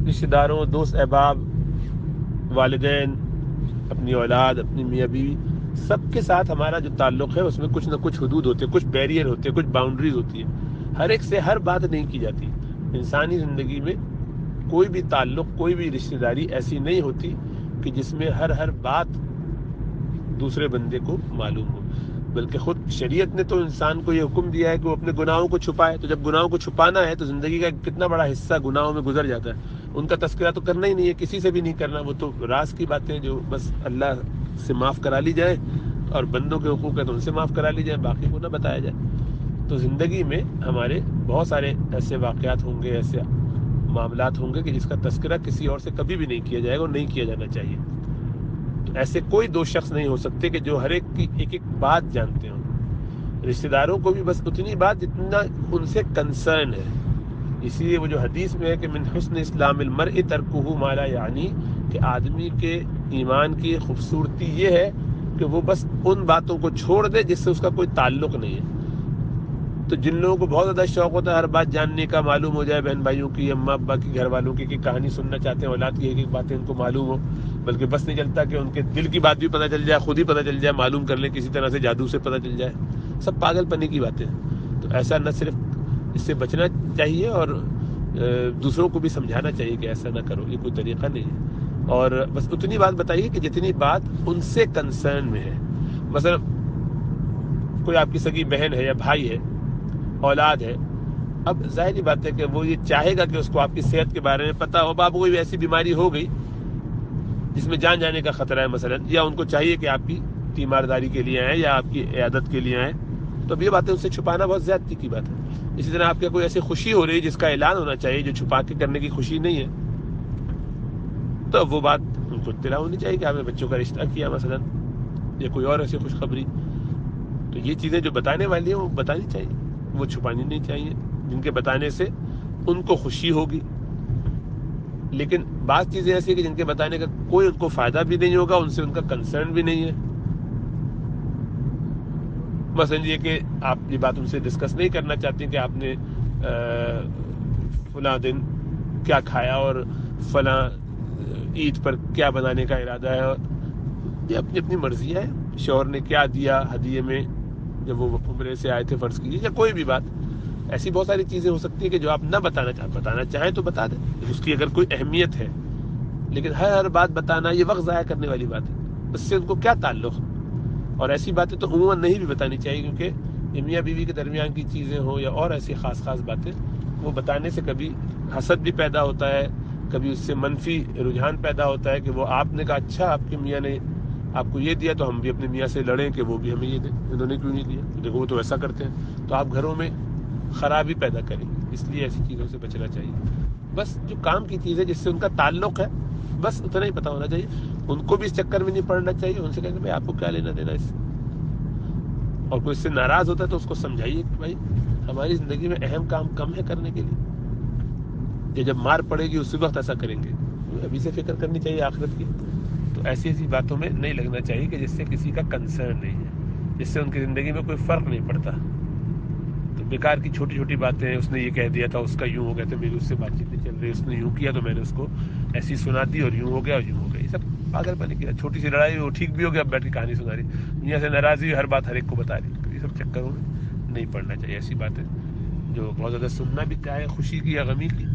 رشتہ داروں، دوست احباب، والدین، اپنی اولاد، اپنی میاں بیوی، سب کے ساتھ ہمارا جو تعلق ہے اس میں کچھ نہ کچھ حدود ہوتے ہیں، کچھ بیریئر ہوتے ہیں، کچھ باؤنڈریز ہوتی ہیں. ہر ایک سے ہر بات نہیں کی جاتی. انسانی زندگی میں کوئی بھی تعلق، کوئی بھی رشتہ داری ایسی نہیں ہوتی کہ جس میں ہر بات دوسرے بندے کو معلوم ہو. بلکہ خود شریعت نے تو انسان کو یہ حکم دیا ہے کہ وہ اپنے گناہوں کو چھپائے. تو جب گناہوں کو چھپانا ہے تو زندگی کا کتنا بڑا حصہ گناہوں میں گزر جاتا ہے. ان کا تذکرہ تو کرنا ہی نہیں ہے، کسی سے بھی نہیں کرنا. وہ تو راز کی باتیں جو بس اللہ سے معاف کرا لی جائے، اور بندوں کے حقوق ہے تو ان سے معاف کرا لی جائے، باقی کو نہ بتایا جائے. تو زندگی میں ہمارے بہت سارے ایسے واقعات ہوں گے، ایسے معاملات ہوں گے کہ جس کا تذکرہ کسی اور سے کبھی بھی نہیں کیا جائے گا اور نہیں کیا جانا چاہیے. تو ایسے کوئی دو شخص نہیں ہو سکتے کہ جو ہر ایک کی ایک ایک بات جانتے ہوں. رشتہ داروں کو بھی بس اتنی بات جتنا ان سے کنسرن ہے. اسی لیے وہ جو حدیث میں ہے کہ من حسن اسلام المرء ترکہ ما لا یعنی، کہ آدمی کے ایمان کی خوبصورتی یہ ہے کہ وہ بس ان باتوں کو چھوڑ دے جس سے اس کا کوئی تعلق نہیں ہے. تو جن لوگوں کو بہت زیادہ شوق ہوتا ہے ہر بات جاننے کا، معلوم ہو جائے بہن بھائیوں کی، اماں ابا کی، گھر والوں کی کہانی سننا چاہتے ہیں، اولاد کی ایک ایک باتیں ان کو معلوم ہو، بلکہ بس نہیں چلتا کہ ان کے دل کی بات بھی پتہ چل جائے، خود ہی پتہ چل جائے، معلوم کر لیں کسی طرح سے، جادو سے پتہ چل جائے. سب پاگل پنی کی باتیں ہیں. تو ایسا نہ صرف اس سے بچنا چاہیے اور دوسروں کو بھی سمجھانا چاہیے کہ ایسا نہ کرو، یہ کوئی طریقہ نہیں ہے. اور بس اتنی بات بتائیے کہ جتنی بات ان سے کنسرن میں ہے. مثلا کوئی آپ کی سگی بہن ہے یا بھائی ہے، اولاد ہے. اب ظاہری بات ہے کہ وہ یہ چاہے گا کہ اس کو آپ کی صحت کے بارے میں پتہ ہو. اب آپ کو کوئی ایسی بیماری ہو گئی جس میں جان جانے کا خطرہ ہے مثلا، یا ان کو چاہیے کہ آپ کی تیمارداری کے لیے آئیں یا آپ کی عیادت کے لیے آئیں، تو اب یہ باتیں ان سے چھپانا بہت زیادتی کی بات ہے. اسی طرح آپ کے کوئی ایسی خوشی ہو رہی ہے جس کا اعلان ہونا چاہیے، جو چھپا کے کرنے کی خوشی نہیں ہے، تو اب وہ بات ان کو اطلاع ہونی چاہیے کہ آپ نے بچوں کا رشتہ کیا مثلا، یا کوئی اور ایسی خوشخبری. تو یہ چیزیں جو بتانے والی ہیں وہ بتانی چاہیے، وہ چھپانی نہیں چاہیے، جن کے بتانے سے ان کو خوشی ہوگی. لیکن بعض چیزیں ایسی ہیں کہ جن کے بتانے کا کوئی ان کو فائدہ بھی نہیں ہوگا، ان سے ان کا کنسرن بھی نہیں ہے. مثلا یہ کہ آپ یہ بات ان سے ڈسکس نہیں کرنا چاہتے کہ آپ نے فلاں دن کیا کھایا اور فلاں عید پر کیا بنانے کا ارادہ ہے. یہ اپنی اپنی مرضی ہے. شوہر نے کیا دیا ہدیے میں جب وہ عمرے سے آئے تھے فرض کیجیے، یا کوئی بھی بات. ایسی بہت ساری چیزیں ہو سکتی ہیں کہ جو آپ نہ بتانا چاہیں تو بتا دیں، اس کی اگر کوئی اہمیت ہے. لیکن ہر بات بتانا یہ وقت ضائع کرنے والی بات ہے. اس سے ان کو کیا تعلق؟ اور ایسی باتیں تو عموماً نہیں بھی بتانی چاہیے، کیونکہ میاں بیوی کے درمیان کی چیزیں ہوں یا اور ایسی خاص باتیں، وہ بتانے سے کبھی حسد بھی پیدا ہوتا ہے، کبھی اس سے منفی رجحان پیدا ہوتا ہے کہ وہ آپ نے کہا اچھا آپ کے میاں نے آپ کو یہ دیا تو ہم بھی اپنے میاں سے لڑیں کہ وہ بھی ہمیں یہ دیں، انہوں نے کیوں نہیں دیا، دیکھو وہ تو ایسا کرتے ہیں. تو آپ گھروں میں خرابی پیدا کریں گے. اس لیے ایسی چیزوں سے بچنا چاہیے. بس جو کام کی چیز ہے جس سے ان کا تعلق ہے بس اتنا ہی پتہ ہونا چاہیے. ان کو بھی اس چکر میں نہیں پڑنا چاہیے. ان سے کہتے ہیں بھائی آپ کو کیا لینا دینا اس سے. اور کوئی اس سے ناراض ہوتا ہے تو اس کو سمجھائیے کہ بھائی ہماری زندگی میں اہم کام کم ہے کرنے کے لیے، کہ جب مار پڑے گی اسی وقت ایسا کریں گے. ابھی سے فکر کرنی چاہیے آخرت کی. تو ایسی باتوں میں نہیں لگنا چاہیے کہ جس سے کسی کا کنسرن نہیں ہے، جس سے ان کی زندگی میں کوئی فرق نہیں پڑتا. تو بیکار کی چھوٹی چھوٹی باتیں، اس نے یہ کہہ دیا تھا، اس کا یوں ہو گیا تھا، میری اس سے بات چیت نہیں چل رہی، اس نے یوں کیا تو میں نے اس کو ایسی سنا دی اور یوں ہو گیا اور یوں ہو گیا. یہ سب پاگل پن کی. چھوٹی سی لڑائی وہ ٹھیک بھی ہو گیا، اب بیٹھ کے کہانی سنا رہی، دنیا سے ناراضی ہر بات ہر ایک کو بتا رہی. یہ سب چکروں میں نہیں پڑنا چاہیے. ایسی باتیں جو بہت زیادہ سننا بھی چاہے خوشی کی یا غمی کی،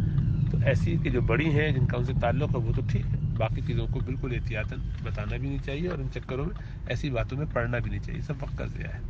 تو ایسی کہ جو بڑی ہیں جن کا ان سے تعلق ہے وہ تو ٹھیک ہے، باقی چیزوں کو بالکل احتیاطاً بتانا بھی نہیں چاہیے، اور ان چکروں میں ایسی باتوں میں پڑنا بھی نہیں چاہیے. سب وقت کا ضیاع ہے.